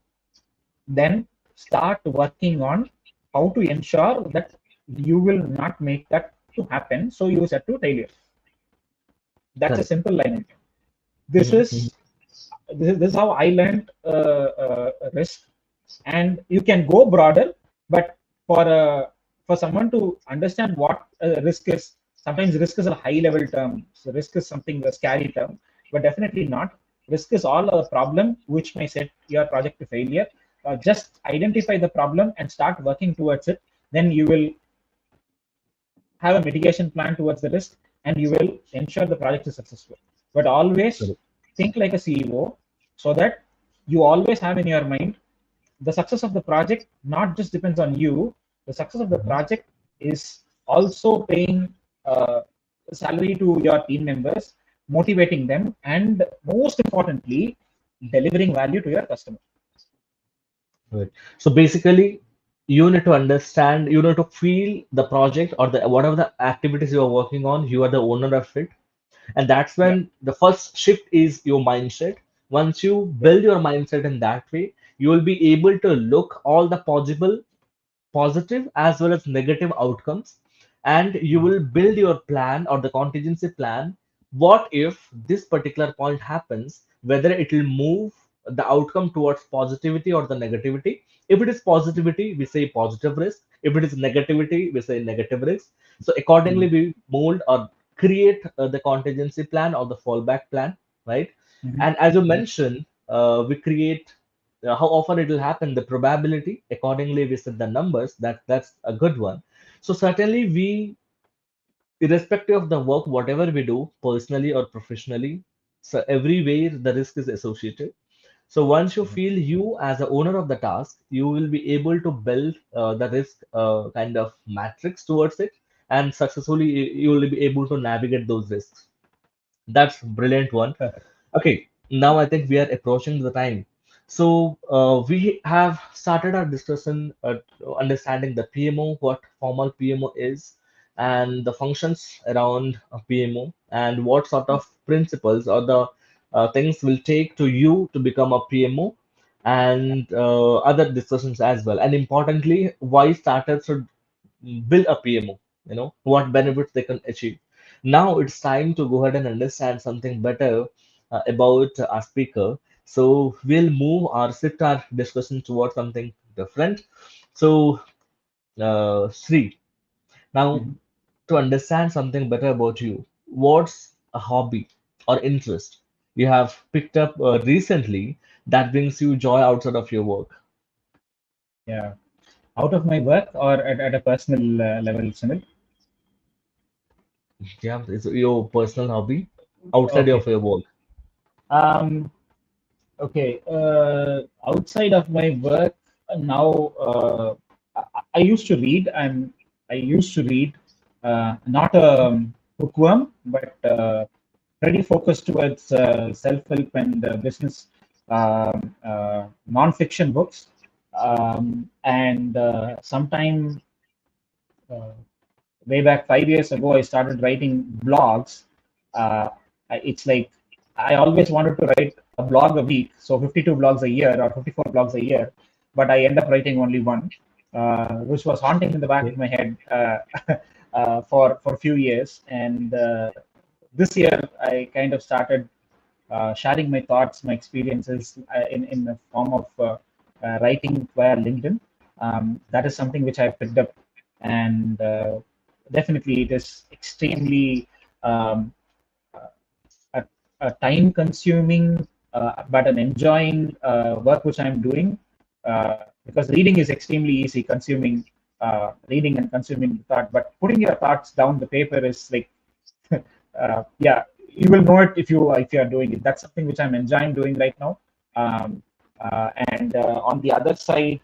Then start working on how to ensure that you will not make that to happen. So you set to failure. That's a Correct. simple line. This Mm-hmm. is this is how I learned risk, and you can go broader, but for uh, for someone to understand what risk is, sometimes risk is a high level term. So risk is something a scary term, but definitely not. Risk is all a problem which may set your project to failure. Just identify the problem and start working towards it. Then you will have a mitigation plan towards the risk, and you will ensure the project is successful. But always Correct. think like a CEO, so that you always have in your mind the success of the project not just depends on you. The success of the Mhm. project is also paying uh, salary to your team members, motivating them, and most importantly, delivering value to your customer. Right. So basically, you need to understand, you need to feel the project or the whatever the activities you are working on, you are the owner of it. And that's Yeah, when the first shift is your mindset. Once you yeah, build your mindset in that way, you will be able to look all the possible positive as well as negative outcomes, and you mhm, will build your plan or the contingency plan. What if this particular point happens, whether it will move the outcome towards positivity or the negativity? If it is positivity, we say positive risk. If it is negativity, we say negative risk. So accordingly mhm, we mold or create the contingency plan or the fallback plan, right? mhm, And as you mhm. mentioned, we create how often it will happen, the probability. Accordingly, we set the numbers. That's a good one. So certainly, we, irrespective of the work, whatever we do, personally or professionally, so everywhere the risk is associated. So once you feel you as the owner of the task, you will be able to build the risk kind of matrix towards it, and successfully you will be able to navigate those risks. That's brilliant one. Perfect. Okay, now I think we are approaching the time. So we have started our discussion understanding the PMO, what formal PMO is, and the functions around a PMO, and what sort of principles or the things will take to you to become a PMO, and other discussions as well. And importantly, why startups should build a PMO, what benefits they can achieve. Now it's time to go ahead and understand something better about our speaker. So we'll move or shift our discussion towards something different. So, Sri, now Mhm. to understand something better about you, what's a hobby or interest you have picked up recently that brings you joy outside of your work? Yeah. Out of my work or at a personal level, Sunil? Yeah, it's your personal hobby outside Okay. of your work. Um, Okay. Outside of my work now, I used to read. I used to read, not a bookworm, but pretty focused towards self-help and business non-fiction books. And sometime uh, way back 5 years ago, I started writing blogs. Uh, it's like I always wanted to write a blog a week, so 52 blogs a year or 54 blogs a year, but I end up writing only one, which was haunting in the back of Okay. my head for a few years. And this year, I kind of started sharing my thoughts, my experiences in the form of writing via LinkedIn. That is something which I picked up, and definitely it is extremely um, a, a time-consuming but an enjoying work which I'm doing, because reading is extremely easy, consuming reading and consuming the thought, but putting your thoughts down the paper is like yeah, you will know it if you are doing it. That's something which I'm enjoying doing right now. Um, and on the other side,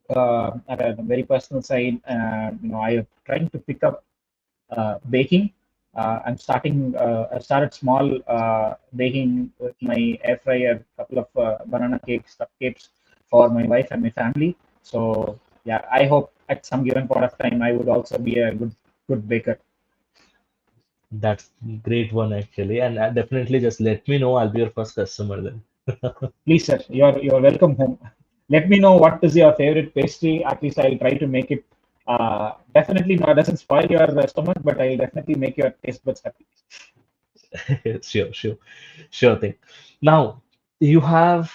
at a very personal side, I am trying to pick up baking. I started small baking with my air fryer, a couple of banana cakes, cupcakes for my wife and my family. So yeah, I hope at some given point of time I would also be a good baker. That's great one actually, and definitely just let me know. I'll be your first customer then. Please, sir, you're welcome home. Let me know what is your favorite pastry. At least I'll try to make it. Definitely not doesn't spoil your stomach, but I'll definitely make your taste buds happy. Sure, sure, sure thing. Now, you have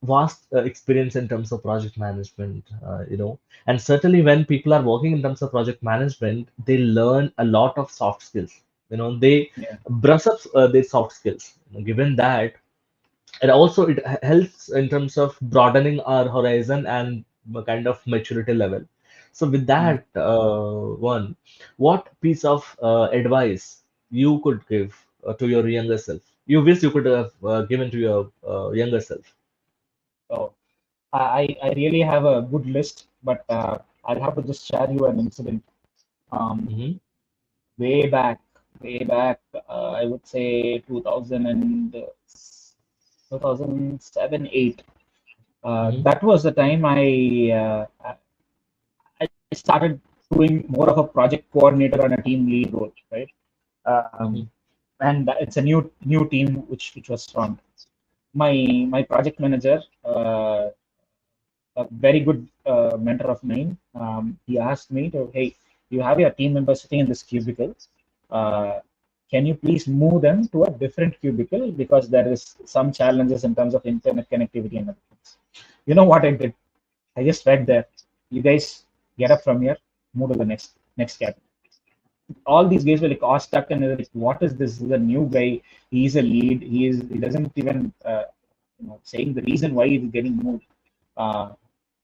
vast experience in terms of project management, and certainly when people are working in terms of project management, they learn a lot of soft skills. They Yeah. brush up their soft skills. Given that, and also it helps in terms of broadening our horizon and a kind of maturity level. So with Mm. that one, what piece of advice you could give to your younger self, you wish you could have given to your younger self? So I really have a good list, but I'll have to just share you an incident. Um, Hmm. way back, way back, I would say 2007, 8. Hmm. That was the time I started doing more of a project coordinator and a team lead role, right? Hmm. Um, and it's a new team which was formed. My project manager, a very good mentor of mine, he asked me to, hey, you have your team members sitting in this cubicle. Uh, can you please move them to a different cubicle because there is some challenges in terms of internet connectivity and other things. You know what I did? I just read there. You guys get up from here, move to the next cabin. All these guys were like awestruck and they're like, "What is this? This is a new guy. He's a lead. He doesn't even saying the reason why he's getting moved." Uh,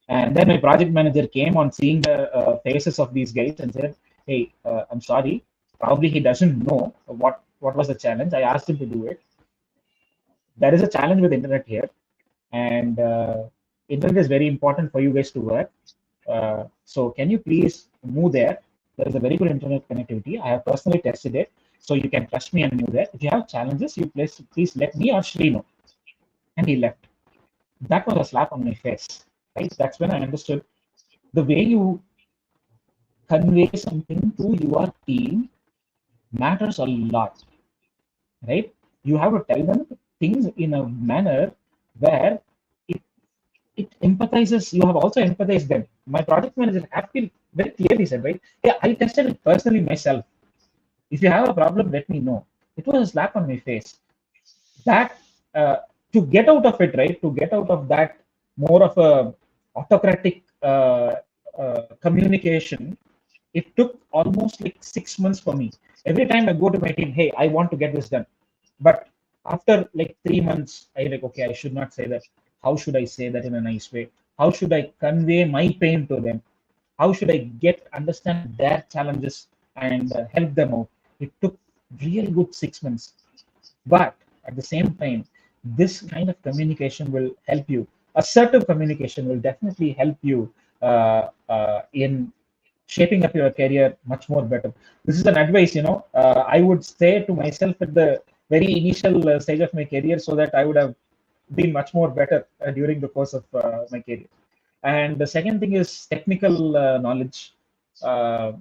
and then my project manager came on seeing the faces of these guys and said, "Hey, I'm sorry. Probably he doesn't know what was the challenge. I asked him to do it. There is a challenge with internet here, and internet is very important for you guys to work. So can you please move there? There is a very good internet connectivity. I have personally tested it, so you can trust me and move there. If you have challenges, you please let me or Shri know." And he left. That was a slap on my face. Right? That's when I understood the way you convey something to your team matters a lot, right? You have to tell them things in a manner where it it empathizes. You have also empathized them. My project manager actually very clearly said, right? Yeah, I tested it personally myself. If you have a problem, let me know. It was a slap on my face. That uh, to get out of it, right? To get out of that more of a autocratic communication, it took almost like 6 months for me. Every time I go to my team, hey, I want to get this done. But after like 3 months, I like, okay, I should not say that. How should I say that in a nice way? How should I convey my pain to them? How should I get understand their challenges and help them out? It took really good 6 months. But at the same time, This kind of communication will help you. Assertive communication will definitely help you in shaping up your career much more better. This is an advice, I would say to myself at the very initial stage of my career, so that I would have been much more better during the course of my career. And the second thing is technical knowledge. Uh,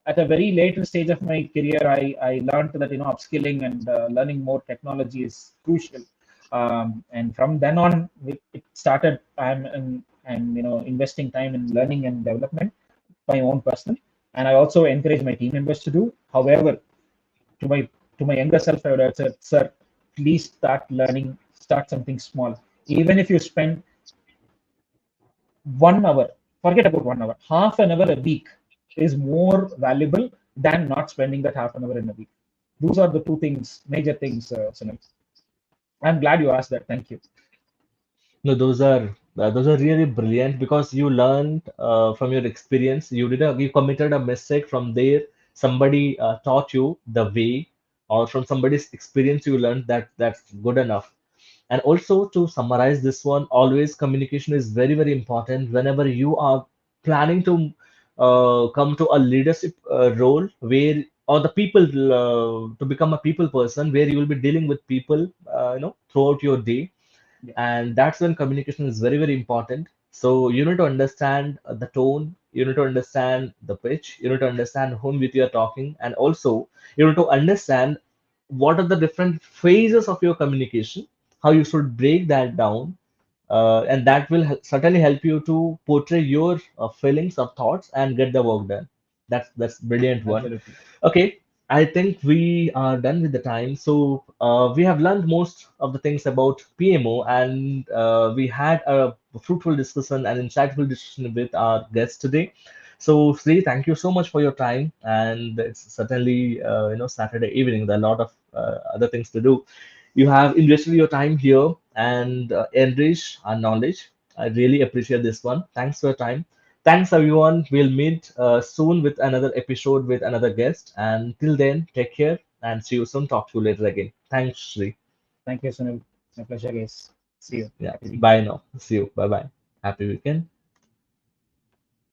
at a very later stage of my career, I learned that upskilling and learning more technology is crucial. And from then on, it started. I'm investing time in learning and development, my own personal, and I also encourage my team members to do. However, to my to my younger self, I would have said, sir, please start learning. Start something small. Even if you spend 1 hour, forget about 1 hour, half an hour a week is more valuable than not spending that half an hour in a week. Those are the two things, major things, Sunil. I'm glad you asked that. Thank you. No, those are really brilliant because you learned from your experience. You committed a mistake from there. Somebody taught you the way, or from somebody's experience you learned that that's good enough. And also to summarize this one, always communication is very, very important whenever you are planning to come to a leadership role where, or the people to become a people person where you will be dealing with people, throughout your day, Yeah, and that's when communication is very, very important. So you need to understand the tone, you need to understand the pitch, you need to understand whom with you are talking, and also you need to understand what are the different phases of your communication, how you should break that down, and that will certainly help you to portray your feelings or thoughts and get the work done. That's brilliant one. absolutely. Okay, I think we are done with the time. So we have learned most of the things about PMO, and we had a fruitful discussion and insightful discussion with our guests today. So Sri, thank you so much for your time, and it's certainly Saturday evening. There are a lot of other things to do. You have invested your time here and enriched our knowledge. I really appreciate this one. Thanks for your time. Thanks, everyone. We'll meet soon with another episode with another guest. And till then, take care and see you soon. Talk to you later again. Thanks, Sri. Thank you, Sunil. My pleasure, guys. See you. Yeah. Happy weekend. Bye now. See you. Bye bye. Happy weekend.